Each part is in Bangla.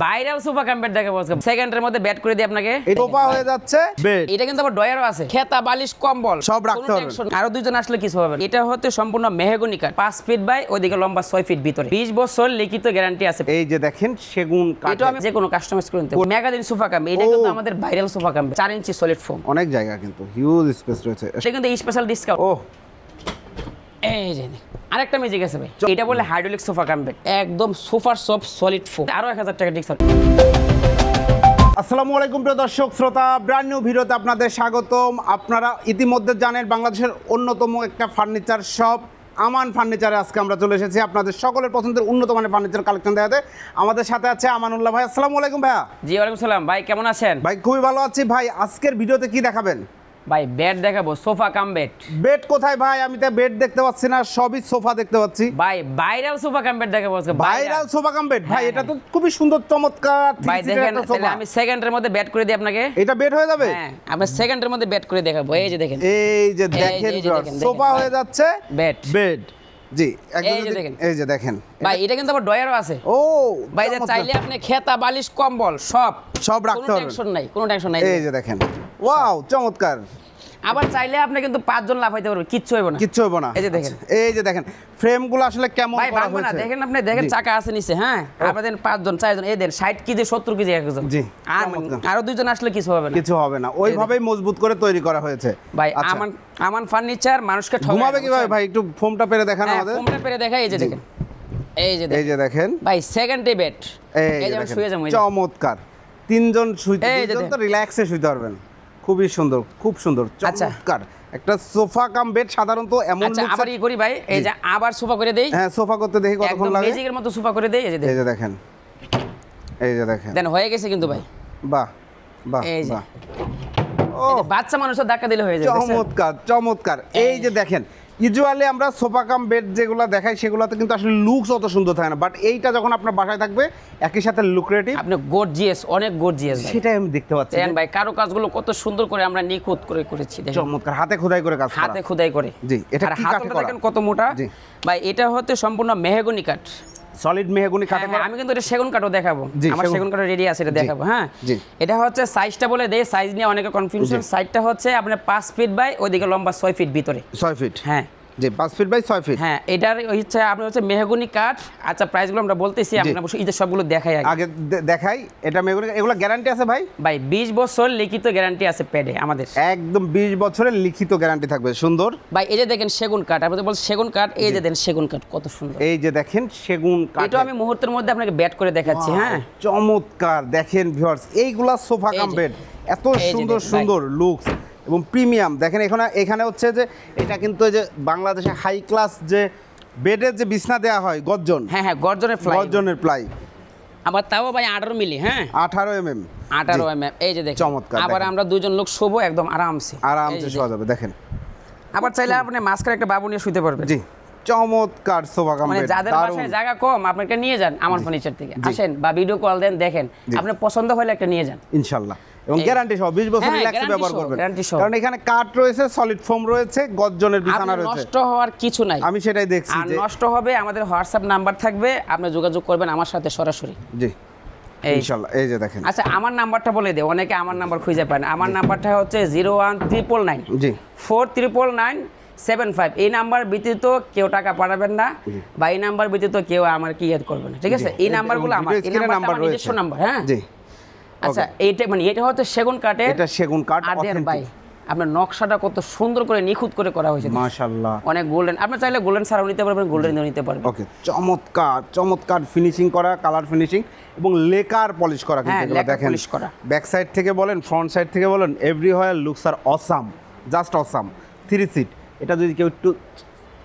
ভাইরাল সোফা কাম বেড দেখাবো আজকে সেকেন্ডের মধ্যে বেড করে দিই আপনাকে। এই সোফা হয়ে যাচ্ছে বেড। এটা কিন্তু আবার ডয়ারও আছে, খেতা বালিশ কম্বল সব রাখতে হবে। আরো দুইজন আসলে কিছু হবে। এটা হচ্ছে সম্পূর্ণ মেহগনি কাঠ, 5 ফিট বাই ওইদিকে লম্বা 6 ফিট ভিতরে, 20 বছর লিখিত গ্যারান্টি আছে। এই যে দেখেন সেগুন কাঠ, এটা আমি যে কোনো কাস্টমাইজ করে নিতে পারবো। ম্যাগাজিন সোফা কাম, এটা কিন্তু আমাদের ভাইরাল সোফা কাম, 4 ইঞ্চি সলিড ফোম, অনেক জায়গা কিন্তু হিউজ স্পেস রয়েছে। এটা কিন্তু স্পেশাল ডিসকাউন্ট। ও এই যে আরেকটা মিউজিক আছে ভাই, এটা বলে হাইড্রোলিক সোফা কাম বেড, একদম সুপার সফট সলিড ফোম, আরো 1000 টাকা ডিসকাউন্ট। আসসালামু আলাইকুম প্রিয় দর্শক শ্রোতা, ব্র্যান্ড নিউ ভিডিওতে আপনাদের স্বাগতম। আপনারা ইতিমধ্যে জানেন বাংলাদেশের অন্যতম একটা ফার্নিচার শপ আমান ফার্নিচারে আজকে আমরা চলে এসেছি আপনাদের সকলের পছন্দের উন্নত মানের ফার্নিচার কালেকশন দেখাতে। আমাদের সাথে আছে আমানুল্লাহ ভাই। আসসালামু আলাইকুম ভাইয়া। জি ওয়ালাইকুম সালাম ভাই, কেমন আছেন? ভাই খুবই ভালো আছি ভাই। আজকের ভিডিওতে কি দেখাবেন? ভাই বেড দেখাবো, সোফা কাম বেড। বেড কোথায় ভাই? আমি তো বেড দেখতে পাচ্ছি না, সবই সোফা দেখতে পাচ্ছি। ভাই ভাইরাল সোফা কাম বেড দেখাবো আজকে। ভাইরাল সোফা কাম বেড ভাই, এটা তো খুবই সুন্দর চমৎকার। ভাই দেখেন, তাহলে আমি সেকেন্ডের মধ্যে বেড করে দিই আপনাকে। এটা বেড হয়ে যাবে? হ্যাঁ, আমি সেকেন্ডের মধ্যে বেড করে দেখাবো। এই যে দেখেন, এই যে দেখেন সোফা হয়ে যাচ্ছে বেড। বেড জি একদম। এই যে দেখেন, এই যে দেখেন ভাই এটা কিন্তু আবার ডয়ারও আছে। ও ভাই যে চাইলে আপনি খেতা বালিশ কম্বল সব রাখতে কোনো পারবেন, টেনশন নাই, কোনো টেনশন নাই। এই যে দেখেন ওয়াও চমৎকার। আবার চাইলে আপনি কিন্তু 5 জন লাফাইতে পারবেন, কিচ্ছু হইব না, কিচ্ছু হইব না। এই যে দেখেন, এই যে দেখেন ফ্রেমগুলো আসলে কেমন ভাই করা ভাঙবে না। হয়েছে দেখেন আপনি, দেখেন চাকা আছে নিচে। হ্যাঁ, আপনাদের 5 জন 4 জন, এই দেন 60 কেজি 70 কেজি একজন। জি আর আরো দুইজন আসলে কিছু হবে না, কিছু হবে না। ওইভাবেই মজবুত করে তৈরি করা হয়েছে ভাই। আমান ফার্নিচার মানুষকে ঘুমাবে কিভাবে ভাই? একটু ফোমটা পেরে দেখান আমাদের। ফোমটা পেরে দেখাই। এই যে দেখেন, এই যে দেখেন ভাই সেকেন্ডে বেড। এই যে শুয়ে যাবো, চমৎকার। 3 জন শুইতে, 2 জন তো রিল্যাক্সে শুইতে পারবেন। খুবই সুন্দর, খুব সুন্দর, চমৎকার একটা সোফা কাম বেড। সাধারণত এমন আচ্ছা আবার ই করি ভাই, এই যে আবার সোফা করে দেই। হ্যাঁ সোফা করতে দেখি কতক্ষণ লাগে। ম্যাজিকের মতো সোফা করে দেই। এই যে দেখেন, এই যে দেখেন, দেন হয়ে গেছে কিন্তু ভাই। বাহ বাহ এই যে বাহ, ও বাচ্চা মানুষের ধাক্কা দিলে হয়ে যায়। চমৎকার চমৎকার। এই যে দেখেন, ইউজুয়ালি আমরা সোফা কাম বেড যেগুলো দেখাই সেগুলোতে কিন্তু আসলে লুকস অত সুন্দর থাকে না, বাট এইটা যখন আপনার বাসায় থাকবে একই সাথে লুক্রেটিভ, আপনি গর্জিয়াস, অনেক গর্জিয়াস, সেটাই আমি দেখতে পাচ্ছি। দেখেন ভাই কারো কাজগুলো কত সুন্দর করে আমরা নিখুঁত করে করেছি। দেখেন চমৎকার, হাতে খোদাই করে কাজ করা। হাতে খোদাই করে। জি, এটা কি কাঠে করা? দেখেন কত মোটা। ভাই এটা হচ্ছে সম্পূর্ণ মেহগনি কাঠ, সলিড মেহগনি কাঠে করা। আমি কিন্তু এটা সেগুন কাঠও দেখাবো, আমার সেগুন কাঠও রেডি আছে, এটা দেখাবো। হ্যাঁ, এটা হচ্ছে সাইজটা বলে দেই, সাইজ নিয়ে অনেকে কনফিউশন। সাইজটা হচ্ছে আপনার 5 ফিট বাই ওইদিকে লম্বা 6 ফিট ভিতরে, 6 ফিট। হ্যাঁ জি, 5 ফিট বাই 6 ফিট। হ্যাঁ, এটার হচ্ছে আপনার হচ্ছে মেহগনি কাঠ। আচ্ছা প্রাইসগুলো আমরা বলতেছি, আপনারা অবশ্যই ঈদের সবগুলো দেখাই আগে দেখাই। এটা মেহগনি, এগুলো গ্যারান্টি আছে ভাই? ভাই 20 বছর লিখিত গ্যারান্টি আছে পেডে আমাদের, একদম 20 বছরের লিখিত গ্যারান্টি থাকবে। সুন্দর ভাই। এই যে দেখেন সেগুন কাঠ, আপনাদের বল সেগুন কাঠ। এই যে দেখেন সেগুন কাঠ কত সুন্দর। এই যে দেখেন সেগুন কাঠ, এটা আমি মুহূর্তের মধ্যে আপনাকে ব্যাট করে দেখাচ্ছি। হ্যাঁ চমৎকার। দেখেন ভিউয়ার্স, এইগুলা সোফা কাম বেড এত সুন্দর সুন্দর লুকস এবং প্রিমিয়াম। দেখেন এখানে হচ্ছে যে এটা কিন্তু এই যে বাংলাদেশে হাই ক্লাস যে বেডের যে বিছনা দেওয়া হয় গর্জন। হ্যাঁ হ্যাঁ, গর্জনের প্লাই। আবার তাও ভাই 18 মিলি। হ্যাঁ 18 mm। এই যে দেখেন চমৎকার। আবার আমরা দুজন লোক শোবো একদম আরামসে শোয়া যাবে। দেখেন আবার চাইলে আপনি মাঝখানে একটা বাবু নিয়ে শুতে পারবেন। জি চমৎকার সোফা কাম বেড। মানে যাদের বাসায় জায়গা কম আপনাকে নিয়ে যান আমার ফার্নিচার থেকে, আসেন বা ভিডিও কল দেন, দেখেন আপনার পছন্দ হলে একটা নিয়ে যান ইনশাআল্লাহ। এবং গ্যারান্টি সহ 20 বছর রিল্যাক্সে ব্যবহার করবেন, কারণ এখানে কাঠ রয়েছে, সলিড ফোম রয়েছে, গর্জনের বিছানা রয়েছে, নষ্ট হওয়ার কিছু নাই। আমি সেটাই দেখছি যে নষ্ট হবে, আমাদের হোয়াটসঅ্যাপ নাম্বার থাকবে, আপনি যোগাযোগ করবেন আমার সাথে সরাসরি। জি ইনশাআল্লাহ। এই যে দেখেন, আচ্ছা আমার নাম্বারটা বলে দেই, অনেকে আমার নাম্বার খুঁজে পায় না। আমার নাম্বারটা হচ্ছে 01999 জি 499975। এই নাম্বার ব্যতীত কেউ টাকা পাঠাবেন না, বা এই নাম্বার ব্যতীত কেউ আমার কি এড করবে না, ঠিক আছে? এই নাম্বারগুলো আমার, এই নাম্বার নিজস্ব নাম্বার। হ্যাঁ জি আচ্ছা, এইটা মানে এটা হচ্ছে সেগুন কাঠের, এটা সেগুন কাঠ। আর দেন ভাই আপনার নকশাটা কত সুন্দর করে নিখুঁত করে করা হয়েছে, মাশাআল্লাহ। অনেক গোল্ডেন, আপনি চাইলে গোল্ডেন ছাড়াও নিতে পারবেন, গোল্ডেন দিয়েও নিতে পারবেন। ওকে, চমৎকার চমৎকার ফিনিশিং করা, কালার ফিনিশিং এবং লেকার পলিশ করা। কিন্তু এগুলো দেখেন, ব্যাক সাইড থেকে বলেন, ফ্রন্ট সাইড থেকে বলেন, এভরিওয়্যার লুকস আর অসাম, জাস্ট অসাম। 3 সিট, এটা যদি কেউ একটু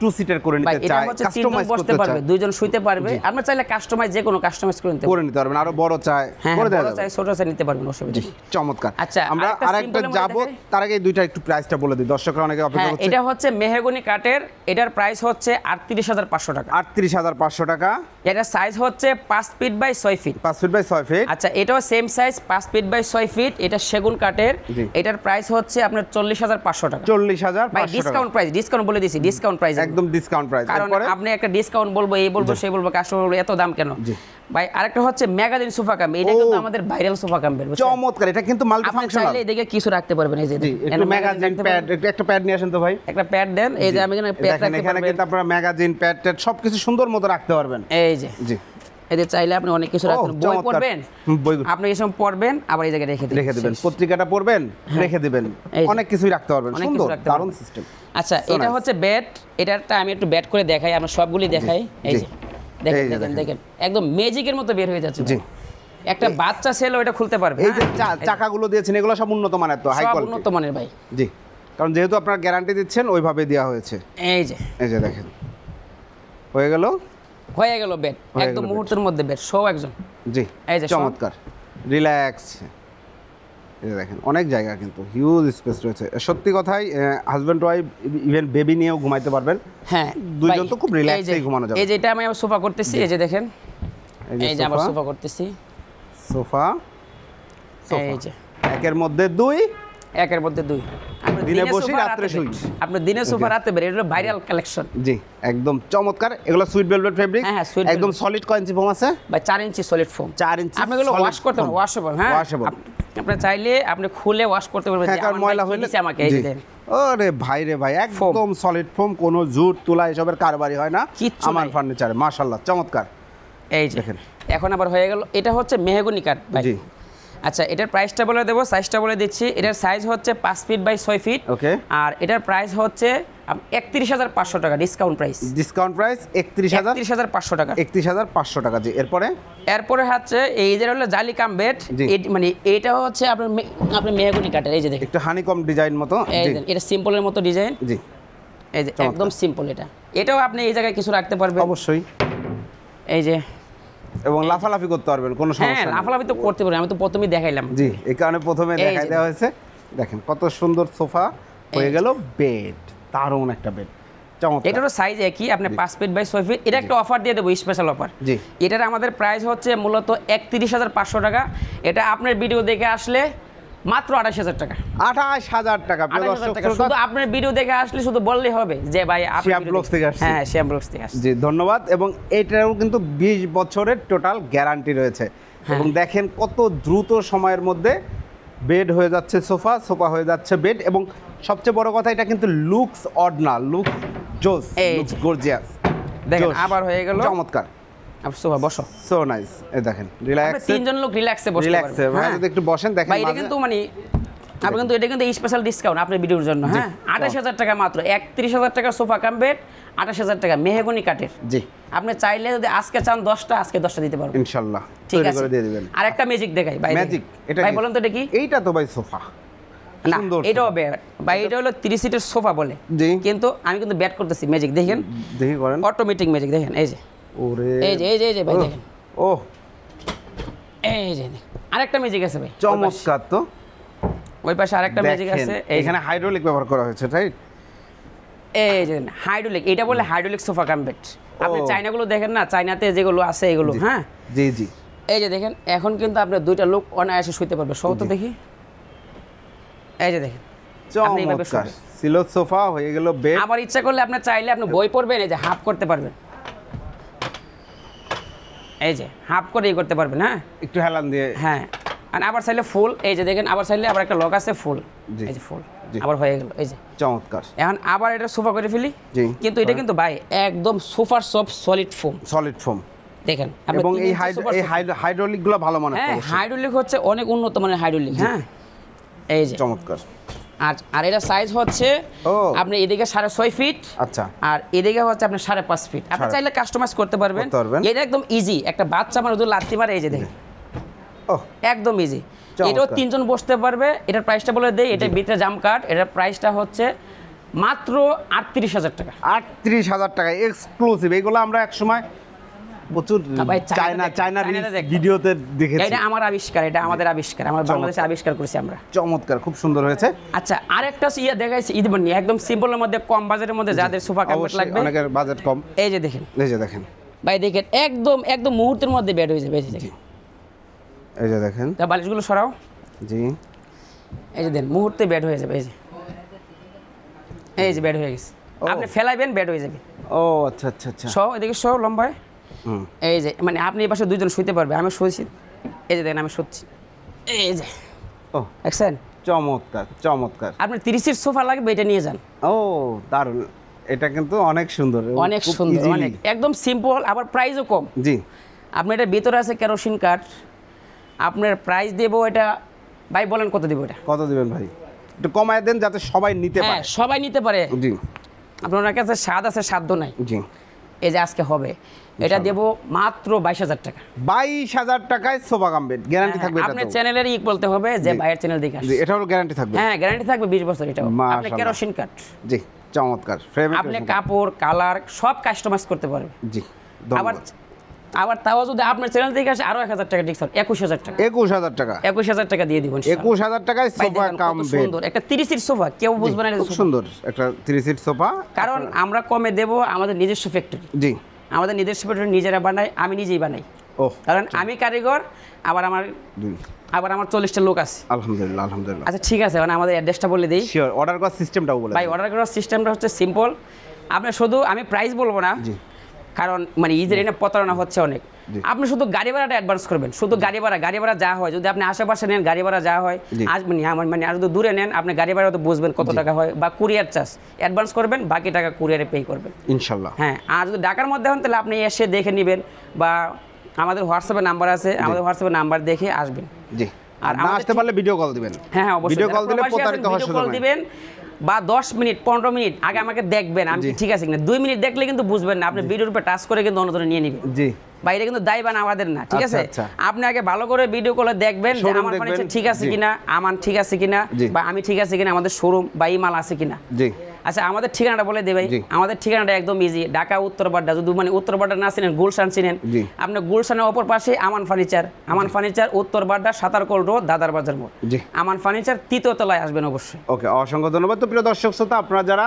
2 সিটার করে নিতে চায়, কাস্টমাইজ করতে পারবে, 2 জন শুইতে পারবে। আপনি চাইলে কাস্টমাইজ যে কোনো কাস্টমাইজ করে নিতে পারবেন, আরো বড় চাই করে দেওয়া যাবে, ছোট চাই নিতে পারবেন, অসুবিধা নেই। চমৎকার। আচ্ছা আমরা আরেকটা যাব, তার আগে দুইটা একটু প্রাইসটা বলে দিই, দর্শকরা অনেকে অপেক্ষা করছে। এটা হচ্ছে মেহগনি কাঠের, এটার প্রাইস হচ্ছে 38500 টাকা। 38500 টাকা। এটা সাইজ হচ্ছে 5 feet by 6 feet. 5 feet by 6 feet. আচ্ছা এটাও same size 5 feet by 6 feet. এটা সেগুন কাঠের, এটার প্রাইস হচ্ছে আপনার 40500 টাকা। 40500 টাকা। ডিসকাউন্ট প্রাইস, ডিসকাউন্ট বলে দিছি, ডিসকাউন্ট প্রাইস একদম ডিসকাউন্ট প্রাইস। কারণ আপনি একটা ডিসকাউন্ট বলবো, এই বলবো, সেই বলবো, কাস্টমার বলবো এত দাম কেন ভাই। আরেকটা হচ্ছে ম্যাগাজিন সোফা কাম, এটা কিন্তু আমাদের ভাইরাল সোফা কাম বের, চমৎকার। এটা কিন্তু মাল্টি ফাংশনাল, চাইলে এদিকে কিছু রাখতে পারবেন। এই যে একটু ম্যাগাজিন প্যাড, একটা প্যাড নিয়ে আসেন তো ভাই, একটা প্যাড দেন। এই যে আমি এখানে প্যাড রাখতে পারবেন, এখানে কিন্তু আপনারা ম্যাগাজিন প্যাড ট্যাড সবকিছু সুন্দর মতো রাখতে পারবেন। এই যে জি, এদের চাইলে আপনি অনেক কিছু রাখতে পারবেন। বই পড়বেন, আপনি এসব পড়বেন, আবার এই জায়গায় রেখে দিবেন। পত্রিকাটা পড়বেন, রেখে দিবেন, অনেক কিছুই রাখতে পারবেন। সুন্দর, দারুণ সিস্টেম। আচ্ছা, এটা হচ্ছে বেড। এটারটা আমি একটু বেড করে দেখাই, আমরা সবগুলি দেখাই। এই যে দেখেন দেখেন, একদম ম্যাজিকের মতো বের হয়ে যাচ্ছে। জি, একটা বাচ্চা ছেলে ওটা খুলতে পারবে। এই যে চাকাগুলো দিয়েছেন, এগুলো সব উন্নত মানের, তো হাই কোয়ালিটি, উন্নত মানের ভাই। জি, কারণ যেহেতু আপনারা গ্যারান্টি দিচ্ছেন, ওইভাবে দেওয়া হয়েছে। এই যে দেখেন, হয়ে গেল বেড, একদম মুহূর্তের মধ্যে বেড শো একজন। জি, এই যে চমৎকার, রিল্যাক্স। এই দেখেন, অনেক জায়গা কিন্তু হিউজ স্পেস রয়েছে। সত্যি কথাই, হাজব্যান্ড ওয়াইফ ইভেন বেবি নিয়েও ঘুমাইতে পারবেন। হ্যাঁ, দুইজন তো খুব রিল্যাক্সেই ঘুমানো যাবে। এই যে এটা আমি আবার সোফা করতেছি, এই যে দেখেন, এই যে আবার সোফা করতেছি, সোফা। এই যে একের মধ্যে দুই, দিনে বসি রাতে শুই। আপনি দিনে সোফা রাতে বের, এটা ভাইরাল কালেকশন। জি, একদম চমৎকার। এগুলো সুইট ভেলভেট ফেব্রিক, একদম সলিড। কয় ইঞ্চি ফোম আছে ভাই? 4 ইঞ্চি সলিড ফোম। 4 ইঞ্চি। আপনি এগুলো ওয়াশ করতে পারবেন, ওয়াশেবল। হ্যাঁ, ওয়াশেবল। আপনি চাইলে আপনি খুলে ওয়াশ করতে পারবেন। হ্যাঁ, কারণ ময়লা হইলে আমাকে এই দেন। ওরে ভাই রে ভাই, একদম সলিড ফোম, কোনো জুট তুলা এসবের কারবারি হয় না আমার ফার্নিচারে। মাশাআল্লাহ, চমৎকার। এই যে দেখেন, এখন আবার হয়ে গেল। এটা হচ্ছে মেহগনি কাঠ ভাই। জি, আচ্ছা, এটার প্রাইসটা বলে দেবো, সাইজটা বলে দিচ্ছি। এটার সাইজ হচ্ছে 5 ফিট বাই 6 ফিট। ওকে। আর এটার প্রাইস হচ্ছে 31,500 টাকা, ডিসকাউন্ট প্রাইস। 31,500 টাকা। 31,500 টাকা। জি, এরপরে হচ্ছে এই যে হলো জালি কাম বেড, মানে এটা হচ্ছে আপনার মেহগনি কাঠের। এই যে দেখেন, একটু হানিকম ডিজাইন মতো। এটা সিম্পলের মতো ডিজাইন। জি, এই যে একদম সিম্পল। এটাও আপনি এই জায়গায় কিছু রাখতে পারবেন অবশ্যই। এই যে, এবং লাফালাফি করতে পারবেন, কোনো সমস্যা নেই। হ্যাঁ, লাফালাফি তো করতে পারবেন, আমি তো প্রথমেই দেখাইলাম। জি, এই কারণে প্রথমে দেখাই দেওয়া হয়েছে। দেখেন কত সুন্দর সোফা হয়ে গেল। বেড, দারুণ একটা বেড, চমৎকার। এটারও সাইজ একই, আপনি 5 ফিট বাই 6 ফিট। এটা একটা অফার দিয়ে দেবো, স্পেশাল অফার। জি, এটার আমাদের প্রাইস হচ্ছে মূলত 31,500 টাকা। এটা আপনার ভিডিও দেখে আসলে মাত্র 28,000 টাকা। 28,000 টাকা। শুধু আপনার ভিডিও দেখে আসলে শুধু বললেই হবে যে ভাই আপনি শ্যাম ব্লগস থেকে আসছেন। হ্যাঁ, শ্যাম ব্লগস থেকে আসছেন। জি, ধন্যবাদ। এবং এটারও কিন্তু 20 বছরের টোটাল গ্যারান্টি রয়েছে। এবং দেখেন কত দ্রুত সময়ের মধ্যে বেড হয়ে যাচ্ছে সোফা, সোফা হয়ে যাচ্ছে বেড। এবং সবচেয়ে বড় কথা, এটা কিন্তু লুকস অড না, লুকস জোস, লুকস গর্জিয়াস। দেখেন আবার হয়ে গেল, চমৎকার। আপনি সোফা বসো, সো নাইস। এই দেখেন, রিল্যাক্স, তিনজন লোক রিল্যাক্সে বসতে পারবে। হ্যাঁ, যদি একটু বসেন দেখেন। ভাই, এটা কিন্তু মানে আপনি কিন্তু এটা কিন্তু স্পেশাল ডিসকাউন্ট আপনার ভিডিওর জন্য। হ্যাঁ, 28,000 টাকা মাত্র। 31,000 টাকা সোফা কাম বেড, 28,000 টাকা মেহগনি কাঠের। জি, আপনি চাইলে যদি আজকে চান 10টা, আজকে 10টা দিতে পারবেন ইনশাআল্লাহ। ঠিক আছে, করে দিয়ে দিবেন। আরেকটা ম্যাজিক দেখাই ভাই। ম্যাজিক, এটা ভাই বলেন তো এটা কি? এইটা তো ভাই সোফা না, এটাও বেড ভাই। এটা হলো 3 সিটের সোফা বলে, কিন্তু আমি কিন্তু বেড করতেছি। ম্যাজিক দেখেন, দেখি করেন, অটোমেটিক ম্যাজিক দেখেন। এই যে, ওরে, এই যে ভাই দেখেন। ও, এই যে আরেকটা ম্যাজিক আছে ভাই, চমৎকার। তো ওই পাশে আরেকটা ম্যাজিক আছে। এখানে হাইড্রোলিক ব্যবহার করা হয়েছে, রাইট? এই যে হাইড্রোলিক, এটা বলে হাইড্রোলিক সোফা কাম বেড। আপনি চায়নাগুলো দেখেন না, চায়নাতে যেগুলো আছে এগুলো। হ্যাঁ, জি জি। এই যে দেখেন, এখন কিন্তু আপনি দুইটা লোক অনায়াসে শুতে পারবে। সহ তো দেখি, এই যে দেখেন, চমৎকার। ছিল সোফা, হয়ে গেল বেড। আবার ইচ্ছা করলে আপনি চাইলে আপনি বই পড়বেন, এই যে হাফ করতে পারবেন। এই যে হাফ করে করতে পারবেন। হ্যাঁ, একটু হেলান দিয়ে। হ্যাঁ, আর আবার চাইলে ফুল। এই যে দেখেন, আবার চাইলে আবার একটা লক আছে ফুল। এই যে ফুল, আবার হয়ে গেল। এই যে চমৎকার। এখন আবার এটা সোফা করে ফেলি। কিন্তু এটা কিন্তু ভাই একদম super soft solid foam. Solid foam দেখেন। এবং এই হাইড্রোলিক গুলো ভালো মানের। হ্যাঁ, হাইড্রোলিক হচ্ছে অনেক উন্নত মানের হাইড্রোলিক। হ্যাঁ, এই যে চমৎকার। আর এটা সাইজ হচ্ছে আপনি এদিকে 6.5 ফিট। আচ্ছা। আর এদিকে হচ্ছে আপনি 5.5 ফিট। আপনি চাইলে কাস্টমাইজ করতে পারবেন। এটা একদম ইজি। একটা বাচ্চা মানে যদি লাত্তি মারে, এই যে দেখেন, একদম ইজি। এটাও 3 জন বসতে পারবে। এটার প্রাইসটা বলে দেই, এটা ভিতরে জাম কাট। এটার প্রাইসটা হচ্ছে মাত্র 38,000 টাকা। 38,000 টাকা এক্সক্লুসিভ। এগুলো আমরা এক সময় প্রচুর চায়না ভিডিওতে দেখেছি। এটা আমার আবিষ্কার, এটা আমাদের আবিষ্কার, আমরা বাংলাদেশে আবিষ্কার করেছি আমরা। চমৎকার, খুব সুন্দর হয়েছে। আচ্ছা, আরেকটা দেখাইছি ঈদবনি, একদম সিম্পলের মধ্যে, কম বাজেটের মধ্যে যাদের সোফা কার্পেট লাগবে। অনেকের বাজেট কম। এই যে দেখেন, এই যে দেখেন ভাই, দেখেন একদম মুহূর্তের মধ্যে বেড হয়ে যাবে। এই যে দেখেন, এই যে দেখেন, তা বালিশগুলো সরাও। জি, এই যে দেন, মুহূর্তে বেড হয়ে যাবে। এই যে বেড হয়ে গেছে। আপনি ফেলাইবেন বেড হয়ে যাবে। ও আচ্ছা আচ্ছা আচ্ছা। সহ এদিকে সহ লম্বায় এই যে মানে আপনি এই পাশে দুইজন শুইতে পারবে, আমি শুয়েছি এই যে দেখেন আমি শুচ্ছি এই যে। ও দেখছেন চমৎকার চমৎকার। আপনি 30 সিট সোফা লাগবে এটা নিয়ে যান। ও দারুণ, এটা কিন্তু অনেক সুন্দর, অনেক সুন্দর, অনেক একদম সিম্পল, আবার প্রাইসও কম। জি আপনি এটা ভিতরে আছে কেরোসিন কাঠ, আপনার প্রাইস দেব এটা ভাই বলেন কত দেব এটা? কত দিবেন ভাই? একটু কমায় দেন যাতে সবাই নিতে পারে। হ্যাঁ সবাই নিতে পারে। জি আপনার কাছে স্বাদ আছে সাধ্য নাই। জি এই যে আজকে হবে এটা দেব মাত্র 22,000 টাকা। 22,000 টাকায় সোফা কাম বেড গ্যারান্টি থাকবে? এটা আপনার চ্যানেলের বলতে হবে যে ভাইয়ের চ্যানেল দেখে আসছে। জি এটা হলো গ্যারান্টি থাকবে? হ্যাঁ গ্যারান্টি থাকবে 20 বছর। এটা আপনি কেরোসিন কাঠ। জি চমৎকার। আপনি কাপড় কালার সব কাস্টমাইজ করতে পারবেন। জি আবার আবার তাও যদি আপনার চ্যানেল থেকে আসে আরো 1000 টাকা ডিসকাউন্ট, 21,000 টাকা। 21,000 টাকা? 21,000 টাকা দিয়ে দিবেন। 21,000 টাকায় সোফা কাম বেড। সুন্দর একটা 30 সিট সোফা, কেউ বুঝবে না। খুব সুন্দর একটা 30 সিট সোফা। কারণ আমরা কমে দেব, আমাদের নিজস্ব ফ্যাক্টরি। জি আমাদের নিজস্ব ফ্যাক্টরি, নিজেরা বানাই, আমি নিজেই বানাই। ও কারণ আমি কারিগর, আবার আমার 40টা লোক আছে। আলহামদুলিল্লাহ আলহামদুলিল্লাহ। আচ্ছা ঠিক আছে, মানে আমাদের অ্যাড্রেসটা বলে দিই। শিওর। অর্ডার করার সিস্টেমটাও বলে ভাই অর্ডার করার সিস্টেমটা হচ্ছে সিম্পল। আপনি শুধু, আমি প্রাইস বলবো না কারণ মানে ইজির এনে প্রতারণা হচ্ছে অনেক। আপনি শুধু গাড়ি ভাড়াটা অ্যাডভান্স করবেন, শুধু গাড়ি ভাড়া যা হয়, যদি আপনি আশেপাশে নেন গাড়ি ভাড়া যা হয় আসবেন, মানে আর যদি দূরে নেন আপনি গাড়ি ভাড়া তো বুঝবেন কত টাকা হয়, বা কুরিয়ার চার্জ অ্যাডভান্স করবেন, বাকি টাকা কুরিয়ারে পে করবেন ইনশাল্লাহ। হ্যাঁ আর যদি ঢাকার মধ্যে হন তাহলে আপনি এসে দেখে নেবেন, বা আমাদের হোয়াটসঅ্যাপে নাম্বার আছে, আমাদের হোয়াটসঅ্যাপে নাম্বার দেখে আসবেন। জি আর না আসতে পারলে ভিডিও কল দিবেন। হ্যাঁ অবশ্যই ভিডিও কল দিলে প্রতারিত হওয়ার সুযোগ নাই। দিবেন বা 10 মিনিট 15 মিনিট আগে আমাকে দেখবেন আমি ঠিক আছে কিনা। 2 মিনিট দেখলে কিন্তু বুঝবেন না, আপনি ভিডিওর উপরে টাচ করে কিন্তু অন্যজনে নিয়ে নেবেন। জি বাইরে কিন্তু দায়বান আমাদের না, ঠিক আছে? আপনি আগে ভালো করে ভিডিও কলে দেখবেন যে আমার ফার্নিচার ঠিক আছে কিনা, আমার ঠিক আছে কিনা, বা আমি ঠিক আছে কিনা, আমাদের শোরুম বা এই মাল আছে কিনা। জি আচ্ছা আমাদের ঠিকানাটা বলে দেবে। আমাদের ঠিকানাটা একদম ইজি, ঢাকা উত্তরবাড্ডা। যদি মানে উত্তরবাড্ডা না চিনেন, গুলশান চিনেন, আপনি গুলশানের অপর পাশে আমান ফার্নিচার উত্তরবাড্ডা সাতারকল রোড, দাদার বাজার মোড়। আমান ফার্নিচার 3য় তলায় আসবেন অবশ্যই। ওকে অসংখ্য ধন্যবাদ। তো প্রিয় দর্শক শ্রোতা, আপনারা যারা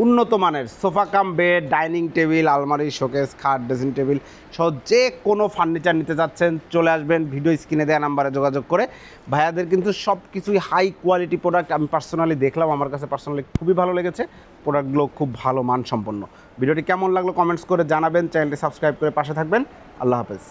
উন্নত মানের sofa cum bed, dining table, আলমারি, শোকেস, খাট, ড্রেসিং টেবিল সহ যে কোনো ফার্নিচার নিতে যাচ্ছেন চলে আসবেন ভিডিও স্ক্রিনে দেওয়া নাম্বারে যোগাযোগ করে। ভাইয়াদের কিন্তু সব কিছুই হাই কোয়ালিটি প্রোডাক্ট। আমি পার্সোনালি দেখলাম, আমার কাছে পার্সোনালি খুবই ভালো লেগেছে। প্রোডাক্টগুলো খুব ভালো মানসম্পন্ন। ভিডিওটি কেমন লাগলো কমেন্টস করে জানাবেন, চ্যানেলটি সাবস্ক্রাইব করে পাশে থাকবেন। আল্লাহ হাফেজ।